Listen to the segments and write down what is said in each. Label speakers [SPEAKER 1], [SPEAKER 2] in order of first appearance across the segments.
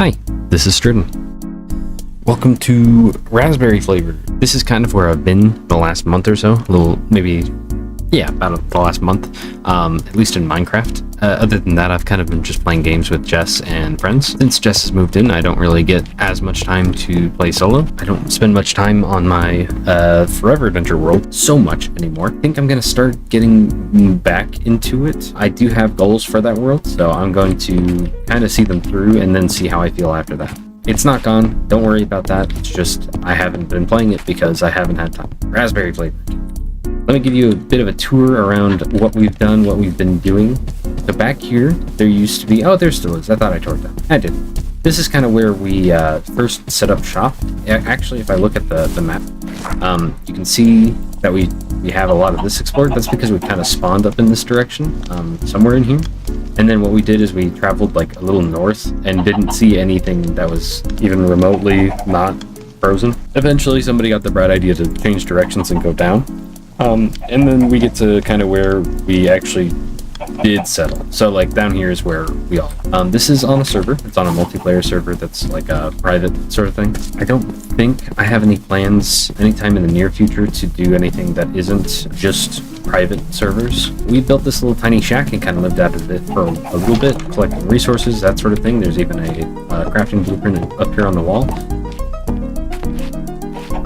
[SPEAKER 1] Hi, this is Stridden. Welcome to Raspberry Flavor. This is kind of where I've been the last month or so. About the last month, at least in Minecraft. Other than that, I've kind of been just playing games with Jess and friends. Since Jess has moved in, I don't really get as much time to play solo. I don't spend much time on my Forever Adventure world so much anymore. I think I'm going to start getting back into it. I do have goals for that world, so I'm going to kind of see them through and then see how I feel after that. It's not gone. Don't worry about that. It's just I haven't been playing it because I haven't had time. Raspberry Flavor. Let me give you a bit of a tour around what we've done, what we've been doing. So back here, there used to be... Oh, there still is. I thought I tore it down. I did. This is kind of where we first set up shop. Actually, if I look at the map, you can see that we have a lot of this explored. That's because we kind of spawned up in this direction, somewhere in here. And then what we did is we traveled like a little north and didn't see anything that was even remotely not frozen. Eventually, somebody got the bright idea to change directions and go down. And then we get to kind of where we actually did settle. So like down here is where we all. This is on a server. It's on a multiplayer server that's like a private sort of thing. I don't think I have any plans anytime in the near future to do anything that isn't just private servers. We built this little tiny shack and kind of lived out of it for a little bit, collecting resources, that sort of thing. There's even a crafting blueprint up here on the wall.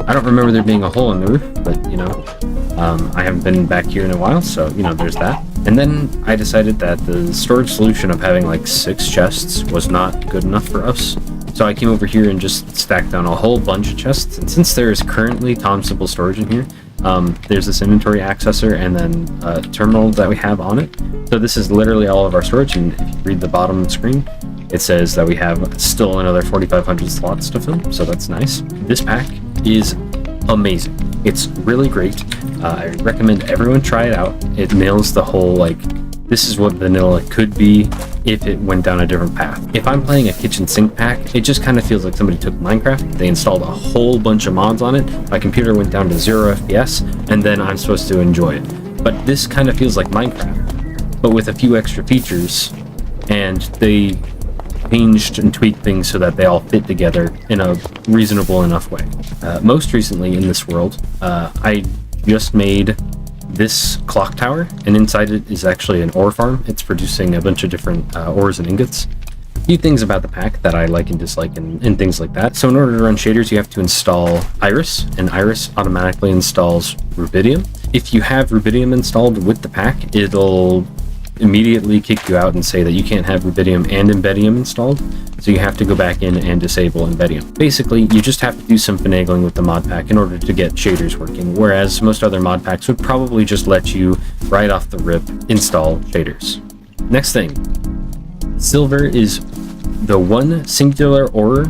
[SPEAKER 1] I don't remember there being a hole in the roof, but you know, I haven't been back here in a while, so you know, there's that. And then I decided that the storage solution of having like 6 chests was not good enough for us. So I came over here and just stacked down a whole bunch of chests. And since there is currently Tom Simple storage in here, there's this inventory accessor and then a terminal that we have on it. So this is literally all of our storage. And if you read the bottom of the screen, it says that we have still another 4,500 slots to fill. So that's nice. This pack is amazing. It's really great. I recommend everyone try it out. It nails the whole, like, this is what vanilla could be if it went down a different path. If I'm playing a kitchen sink pack, it just kind of feels like somebody took Minecraft, they installed a whole bunch of mods on it, my computer went down to 0 FPS, and then I'm supposed to enjoy it. But this kind of feels like Minecraft, but with a few extra features, and they changed and tweaked things so that they all fit together in a reasonable enough way. Most recently in this world, I just made this clock tower, and inside it is actually an ore farm. It's producing a bunch of different ores and ingots. A few things about the pack that I like and dislike and things like that. So in order to run shaders, you have to install Iris, and Iris automatically installs Rubidium. If you have Rubidium installed with the pack, it'll immediately kick you out and say that you can't have Rubidium and Embedium installed, so you have to go back in and disable Embedium. Basically, you just have to do some finagling with the mod pack in order to get shaders working, whereas most other mod packs would probably just let you, right off the rip, install shaders. Next thing, silver is the one singular ore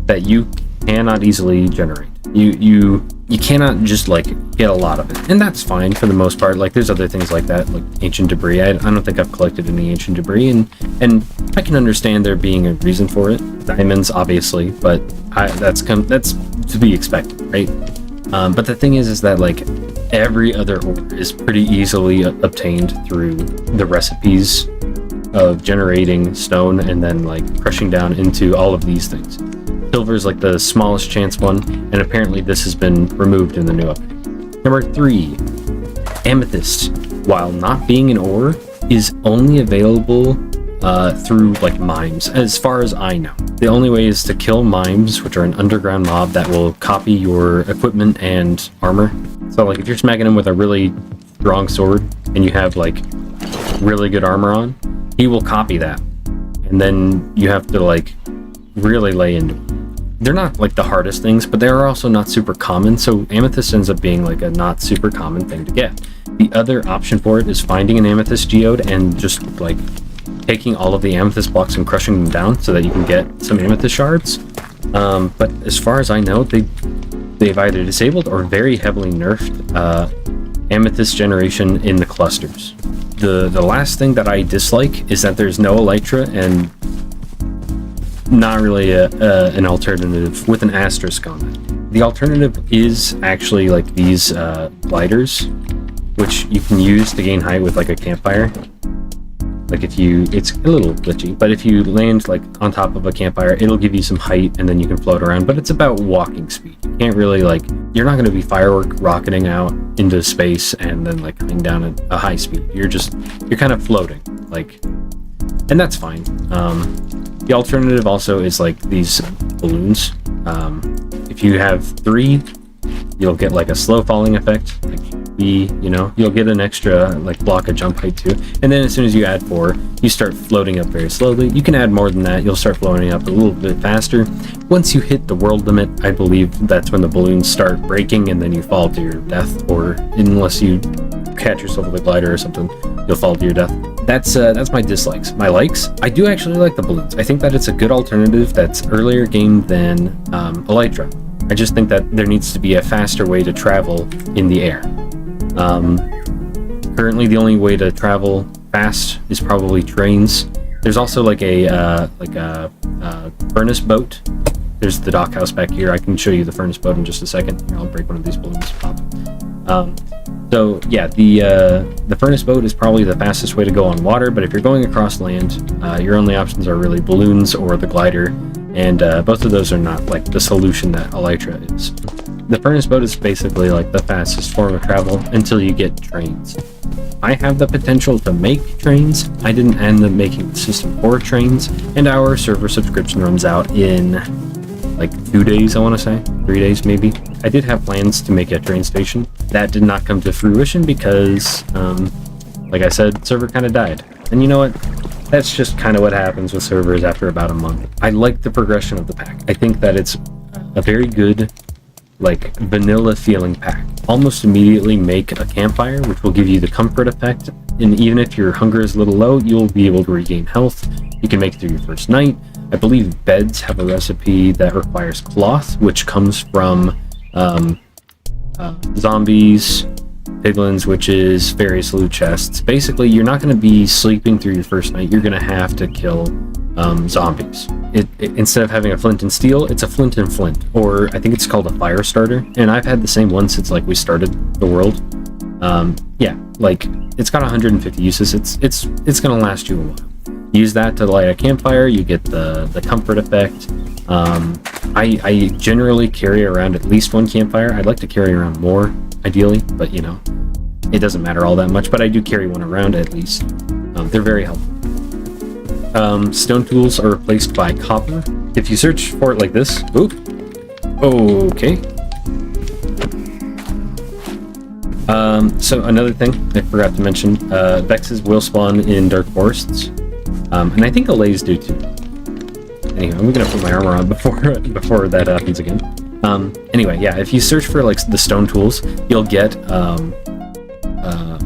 [SPEAKER 1] that you cannot easily generate. You cannot just like get a lot of it, and that's fine for the most part. Like there's other things like that, like ancient debris. I don't think I've collected any ancient debris, and I can understand there being a reason for it. Diamonds, obviously, but that's to be expected, right? But the thing is that like every other ore is pretty easily obtained through the recipes of generating stone and then like crushing down into all of these things. Silver is like the smallest chance one, and apparently this has been removed in the new update. Number 3, amethyst, while not being an ore, is only available through like mimes, as far as I know. The only way is to kill mimes, which are an underground mob that will copy your equipment and armor. So like if you're smacking them with a really strong sword and you have like really good armor on, he will copy that, and then you have to like really lay into it. They're not like the hardest things, but they are also not super common, so amethyst ends up being like a not super common thing to get. The other option for it is finding an amethyst geode and just like taking all of the amethyst blocks and crushing them down so that you can get some amethyst shards. But as far as I know, they've either disabled or very heavily nerfed amethyst generation in the clusters. The last thing that I dislike is that there's no elytra and not really an alternative with an asterisk on it. The alternative is actually like these gliders, which you can use to gain height with like a campfire. Like it's a little glitchy, but if you land like on top of a campfire, it'll give you some height and then you can float around, but it's about walking speed. You can't really you're not going to be firework rocketing out into space and then like coming down at a high speed. You're kind of floating, and that's fine. The alternative also is like these balloons. If you have 3, you'll get like a slow falling effect. You'll get an extra block of jump height too. And then as soon as you add 4, you start floating up very slowly. You can add more than that. You'll start floating up a little bit faster. Once you hit the world limit, I believe that's when the balloons start breaking and then you fall to your death, or unless you catch yourself with a glider or something, you'll fall to your death. That's my dislikes. My likes, I do actually like the balloons. I think that it's a good alternative that's earlier game than Elytra. I just think that there needs to be a faster way to travel in the air. Currently, the only way to travel fast is probably trains. There's also a furnace boat. There's the dockhouse back here. I can show you the furnace boat in just a second. Here, I'll break one of these balloons. So yeah, the furnace boat is probably the fastest way to go on water. But if you're going across land, your only options are really balloons or the glider, and both of those are not the solution that Elytra is. The furnace boat is basically the fastest form of travel until you get trains. I have the potential to make trains. I didn't end up making the system for trains, and our server subscription runs out in 2 days, I want to say. 3 days, maybe. I did have plans to make a train station. That did not come to fruition because, like I said, server kind of died. And you know what? That's just kind of what happens with servers after about a month. I like the progression of the pack. I think that it's a very good vanilla feeling pack. Almost immediately make a campfire, which will give you the comfort effect, and even if your hunger is a little low, you'll be able to regain health. You can make it through your first night. I believe beds have a recipe that requires cloth, which comes from zombies, piglins, witches, various loot chests. Basically, you're not going to be sleeping through your first night. You're going to have to kill zombies. Instead of having a flint and steel, it's a flint and flint, or I think it's called a fire starter, and I've had the same one since we started the world. It's got 150 uses. It's gonna last you a while. Use that to light a campfire. You get the comfort effect. I generally carry around at least 1 campfire. I'd like to carry around more, ideally, but it doesn't matter all that much. But I do carry one around at least. They're very helpful. Stone tools are replaced by copper. If you search for it like this, oop, okay. So another thing I forgot to mention, Vexes will spawn in dark forests, and I think Allays do too. Anyway, I'm gonna put my armor on before that happens again. Anyway, yeah, if you search for the stone tools, you'll get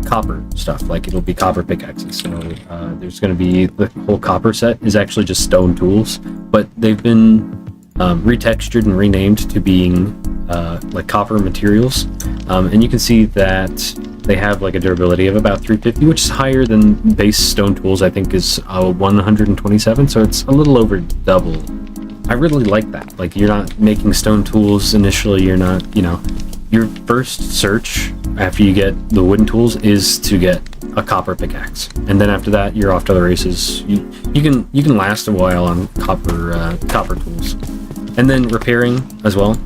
[SPEAKER 1] copper stuff. It'll be copper pickaxes. So there's going to be the whole copper set is actually just stone tools, but they've been retextured and renamed to being copper materials, and you can see that they have a durability of about 350, which is higher than base stone tools. I think is 127, so it's a little over double. I really like that. You're not making stone tools initially. You're not, your first search after you get the wooden tools is to get a copper pickaxe, and then after that you're off to the races. You can last a while on copper tools, and then repairing as well.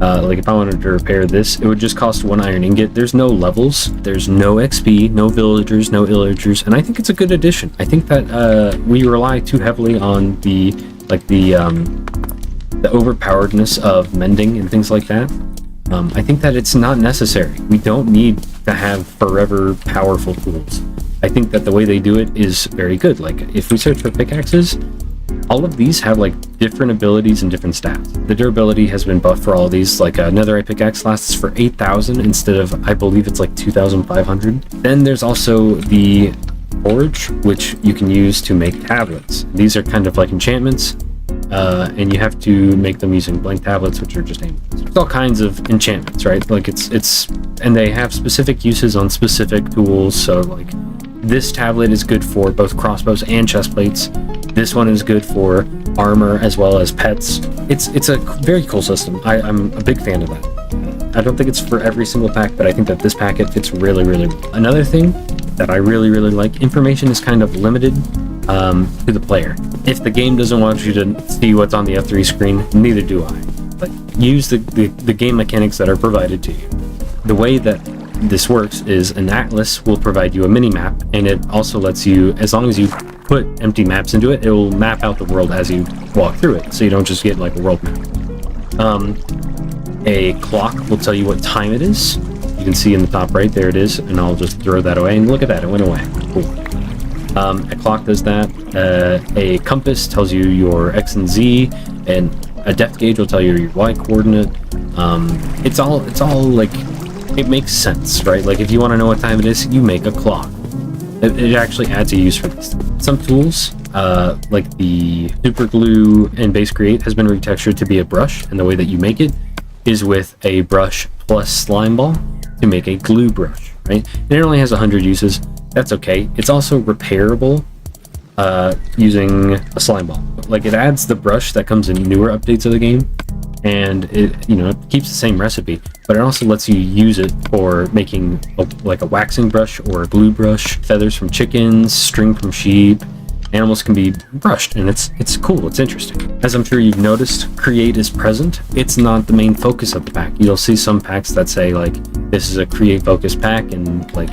[SPEAKER 1] If I wanted to repair this, it would just cost 1 iron ingot. There's no levels, there's no XP, no villagers, no illagers, and I think it's a good addition. I think that we rely too heavily on the overpoweredness of mending and things like that. I think that it's not necessary. We don't need to have forever powerful tools. I think that the way they do it is very good. If we search for pickaxes, all of these have different abilities and different stats. The durability has been buffed for all of these. A netherite pickaxe lasts for 8,000 instead of, I believe it's 2,500. Then there's also the forge, which you can use to make tablets. These are kind of like enchantments. And you have to make them using blank tablets, which are just amulets. There's all kinds of enchantments, right? And they have specific uses on specific tools. So this tablet is good for both crossbows and chest plates. This one is good for armor as well as pets. It's a very cool system. I'm a big fan of that. I don't think it's for every single pack, but I think that this packet fits really, really well. Another thing that I really, really like. Information is kind of limited to the player. If the game doesn't want you to see what's on the F3 screen, neither do I. But use the game mechanics that are provided to you. The way that this works is an atlas will provide you a mini map, and it also lets you, as long as you put empty maps into it, it will map out the world as you walk through it, so you don't just get like a world map. A clock will tell you what time it is. You can see in the top right, there it is, and I'll just throw that away, and look at that, it went away. Cool. A clock does that. A compass tells you your X and Z, and a depth gauge will tell you your Y coordinate. It's all like, it makes sense, right? Like if you want to know what time it is, you make a clock. It actually adds a use for these. Some tools, like the super glue and base create, has been retextured to be a brush, and the way that you make it is with a brush plus slime ball to make a glue brush, right? And it only has 100 uses. That's okay. It's also repairable using a slime ball. Like it adds the brush that comes in newer updates of the game, and it it keeps the same recipe, but it also lets you use it for making like a waxing brush or a glue brush. Feathers from chickens, string from sheep, animals can be brushed, and it's cool, it's interesting. As I'm sure you've noticed, create is present. It's not the main focus of the pack. You'll see some packs that say like this is a create focused pack, and like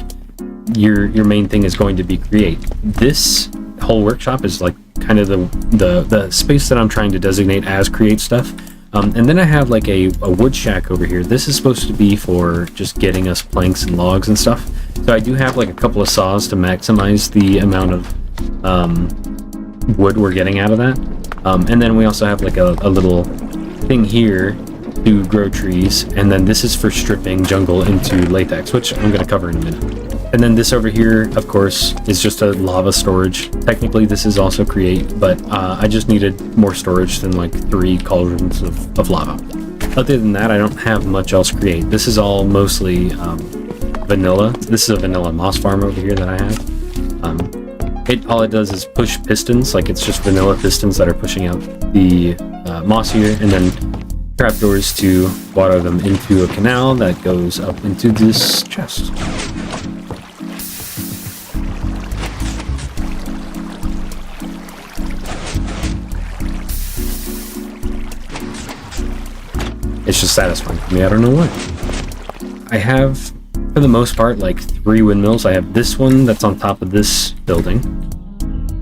[SPEAKER 1] your main thing is going to be create. This whole workshop is like kind of the space that I'm trying to designate as create stuff. And then I have like a wood shack over here. This is supposed to be for just getting us planks and logs and stuff. So I do have like a couple of saws to maximize the amount of wood we're getting out of that. And then we also have like a little thing here to grow trees. And then this is for stripping jungle into latex, which I'm going to cover in a minute. And then this over here, of course, is just a lava storage. Technically, this is also create, but I just needed more storage than like 3 cauldrons of lava. Other than that, I don't have much else create. This is all mostly vanilla. This is a vanilla moss farm over here that I have. All it does is push pistons, like it's just vanilla pistons that are pushing out the moss here, and then trapdoors to water them into a canal that goes up into this chest. It's just satisfying for me, I don't know why. I have, for the most part, like 3 windmills. I have this one that's on top of this building,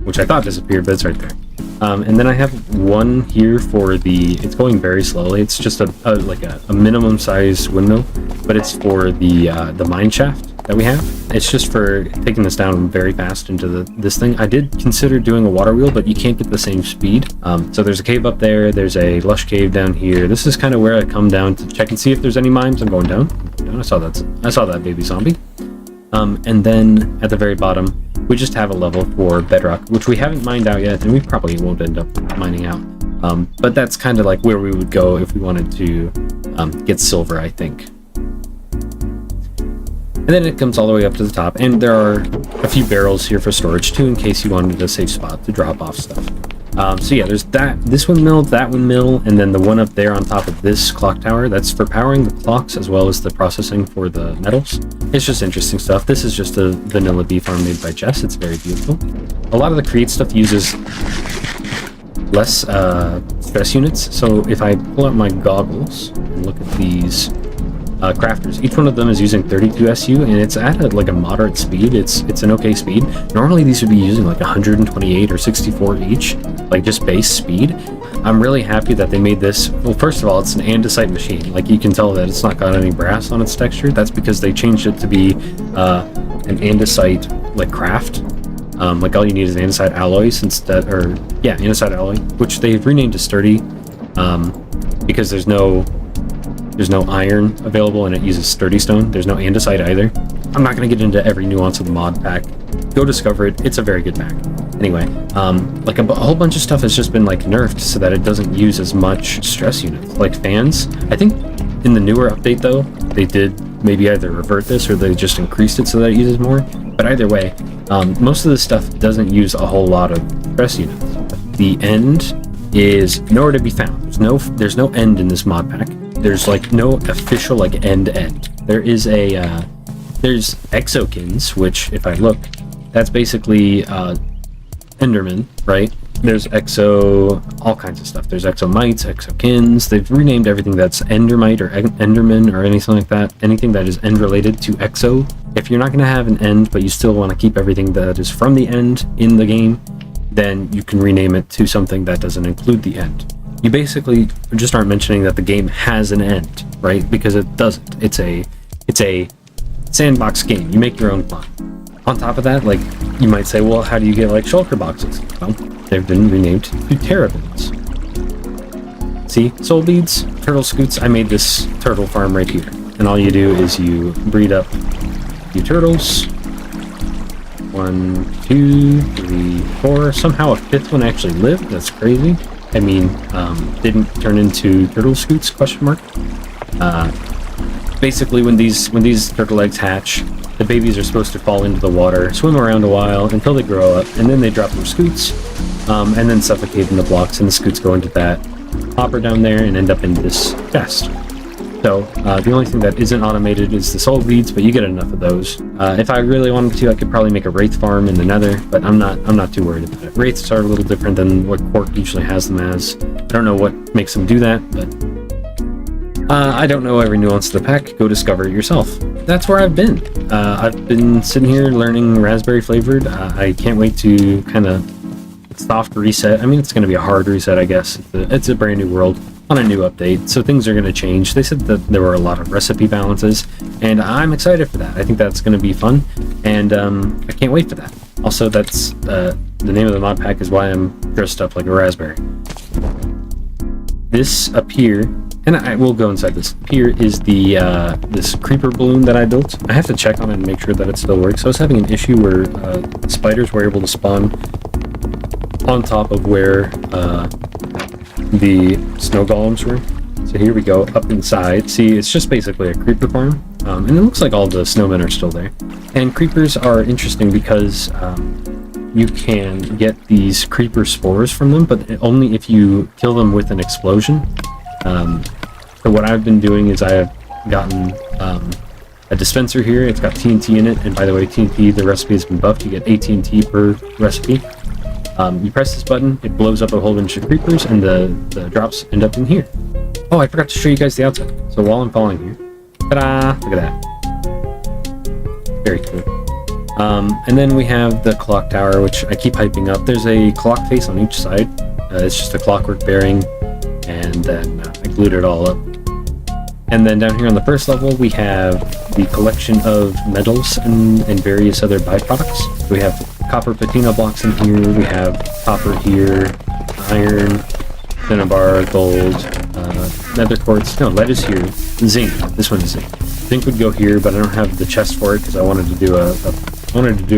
[SPEAKER 1] which I thought disappeared, but it's right there. And then I have one here for it's going very slowly. It's just a minimum size windmill, but it's for the mine shaft that we have. It's just for taking this down very fast into this thing. I did consider doing a water wheel, but you can't get the same speed. So there's a cave up there. There's a lush cave down here. This is kind of where I come down to check and see if there's any mines. I'm going down. I saw that baby zombie. And then at the very bottom, we just have a level for bedrock, which we haven't mined out yet, and we probably won't end up mining out. But that's kind of like where we would go if we wanted to get silver, I think. And then it comes all the way up to the top, and there are a few barrels here for storage too, in case you wanted a safe spot to drop off stuff. So yeah, there's this windmill, that windmill, and then the one up there on top of this clock tower. That's for powering the clocks as well as the processing for the metals. It's just interesting stuff. This is just a vanilla bee farm made by Jess. It's very beautiful. A lot of the create stuff uses less stress units. So if I pull out my goggles and look at these crafters, each one of them is using 32 SU, and it's at a moderate speed. It's an okay speed. Normally these would be using like 128 or 64 each, like just base speed. I'm really happy that they made this. Well, first of all, it's an andesite machine. Like you can tell that it's not got any brass on its texture. That's because they changed it to be an andesite like craft. Like all you need is andesite alloys instead, or yeah, andesite alloy, which they've renamed to sturdy because there's no iron available and it uses sturdy stone. There's no andesite either. I'm not going to get into every nuance of the mod pack. Go discover it. It's a very good pack. Anyway, like a whole bunch of stuff has just been like nerfed so that it doesn't use as much stress units. Like fans. I think in the newer update though, they did maybe either revert this or they just increased it so that it uses more. But either way, most of this stuff doesn't use a whole lot of stress units. The end is nowhere to be found. There's no end in this mod pack. There's like no official like end. There is a There's exokins, which, if I look, that's basically Enderman, right? There's all kinds of stuff. There's exomites, exokins. They've renamed everything that's endermite or enderman or anything like that. Anything that is end related to exo. If you're not going to have an end, but you still want to keep everything that is from the end in the game, then you can rename it to something that doesn't include the end. You basically just aren't mentioning that the game has an end, right? Because it doesn't. It's a sandbox game. You make your own fun. On top of that, like, you might say, well, how do you get, like, shulker boxes? Well, they've been renamed to terrabins. See? Soul beads, turtle scoots. I made this turtle farm right here. And all you do is you breed up a few turtles. 1, 2, 3, 4. Somehow a fifth one actually lived. That's crazy. I mean, didn't turn into turtle scoots, question mark. Basically, when these turtle eggs hatch, the babies are supposed to fall into the water, swim around a while until they grow up, and then they drop their scoots, and then suffocate in the blocks, and the scoots go into that hopper down there and end up in this chest. So the only thing that isn't automated is the soul beads, but you get enough of those. If I really wanted to, I could probably make a wraith farm in the nether, but I'm not too worried about it. Wraiths are a little different than what Quark usually has them as. I don't know what makes them do that, but I don't know every nuance of the pack. Go discover it yourself. That's where I've been. I've been sitting here learning raspberry flavored. I can't wait to kind of soft reset. I mean, it's going to be a hard reset, I guess. It's a brand new world on a new update, so things are going to change. They said that there were a lot of recipe balances, and I'm excited for that. I think that's going to be fun, and I can't wait for that. Also, that's the name of the mod pack is why I'm dressed up like a raspberry. This up here, and I will go inside this. Here is the this creeper balloon that I built. I have to check on it and make sure that it still works. I was having an issue where spiders were able to spawn on top of where the snow golems were. So here we go, up inside. See, it's just basically a creeper farm. And it looks like all the snowmen are still there. And creepers are interesting because you can get these creeper spores from them, but only if you kill them with an explosion. So what I've been doing is I have gotten a dispenser here. It's got TNT in it, and by the way, TNT, the recipe has been buffed. You get 8 TNT per recipe. You press this button, it blows up a whole bunch of creepers, and the drops end up in here. Oh, I forgot to show you guys the outside. So while I'm falling here, ta-da! Look at that. Very cool. And then we have the clock tower, which I keep hyping up. There's a clock face on each side. It's just a clockwork bearing, and then I glued it all up. And then down here on the first level, we have the collection of metals and various other byproducts. We have copper patina blocks in here, we have copper here, iron, cinnabar, gold, nether quartz, no, lead is here, zinc, this one is zinc. Zinc would go here, but I don't have the chest for it because I wanted to do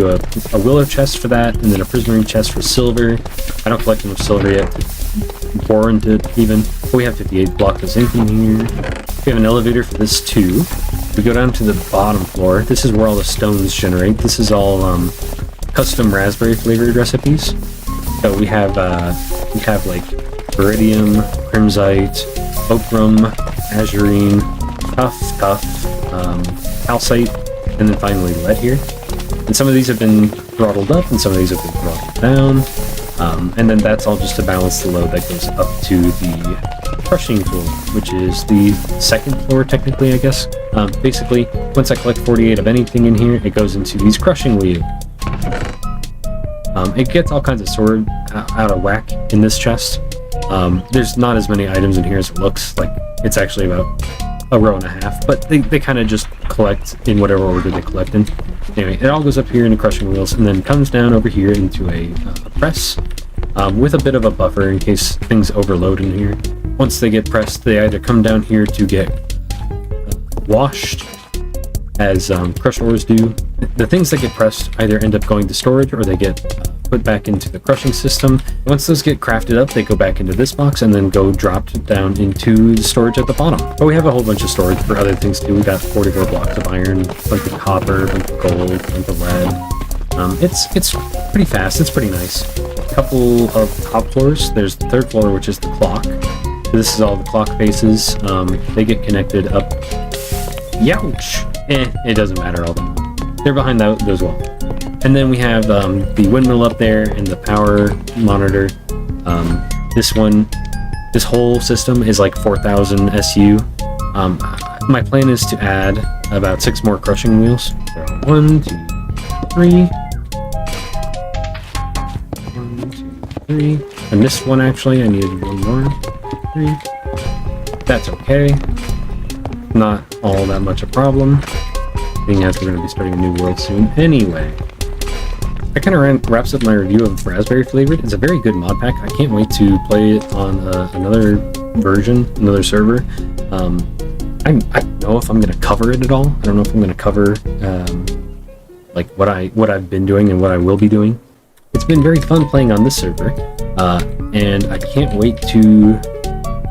[SPEAKER 1] a willow chest for that, and then a prismarine chest for silver. I don't collect enough silver yet to warrant it even. We have 58 blocks of zinc in here. We have an elevator for this too. We go down to the bottom floor. This is where all the stones generate. This is all custom raspberry flavored recipes. So we have like iridium, crimsite, ochrum, azurine, tuff, calcite, and then finally lead here. And some of these have been throttled up, and some of these have been throttled down. And then that's all just to balance the load that goes up to the crushing tool, which is the second floor, technically, I guess. Basically, once I collect 48 of anything in here, it goes into these crushing wheels. It gets all kinds of sword out of whack in this chest. There's not as many items in here as it looks. Like, it's actually about a row and a half, but they kind of just collect in whatever order they collect in. Anyway, it all goes up here into crushing wheels and then comes down over here into a press with a bit of a buffer in case things overload in here. Once they get pressed, they either come down here to get washed, as crushed ores do. The things that get pressed either end up going to storage or they get put back into the crushing system. Once those get crafted up, they go back into this box and then go dropped down into the storage at the bottom. But we have a whole bunch of storage for other things too. We got 44 blocks of iron, a bunch of copper, a bunch of gold, a bunch of lead. It's pretty fast. It's pretty nice. A couple of top floors. There's the third floor, which is the clock. So this is all the clock faces. They get connected up. Youch! It doesn't matter all them. they're behind those walls. And then we have the windmill up there and the power monitor. This whole system is like 4,000 SU. My plan is to add about 6 more crushing wheels. So 1, 2, 3. 1, 2, 3. I missed one actually. I needed 1 more. 3. That's okay. Not all that much a problem, being as we're going to be starting a new world soon anyway. That kind of wraps up my review of Raspberry Flavored. It's a very good mod pack. I can't wait to play it on another version, another server. I don't know if I'm going to cover it at all. I don't know if I'm going to cover like what I've been doing and what I will be doing. It's been very fun playing on this server, and I can't wait to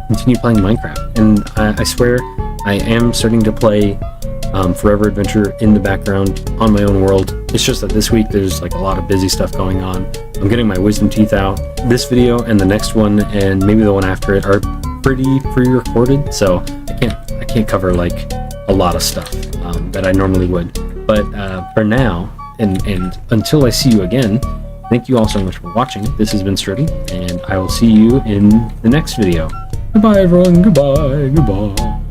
[SPEAKER 1] continue playing Minecraft. And I swear, I am starting to play Forever Adventure in the background on my own world. It's just that this week there's like a lot of busy stuff going on. I'm getting my wisdom teeth out. This video and the next one and maybe the one after it are pretty pre-recorded, so I can't cover like a lot of stuff that I normally would. But for now, and until I see you again, thank you all so much for watching. This has been Sturdy, and I will see you in the next video. Goodbye everyone, goodbye.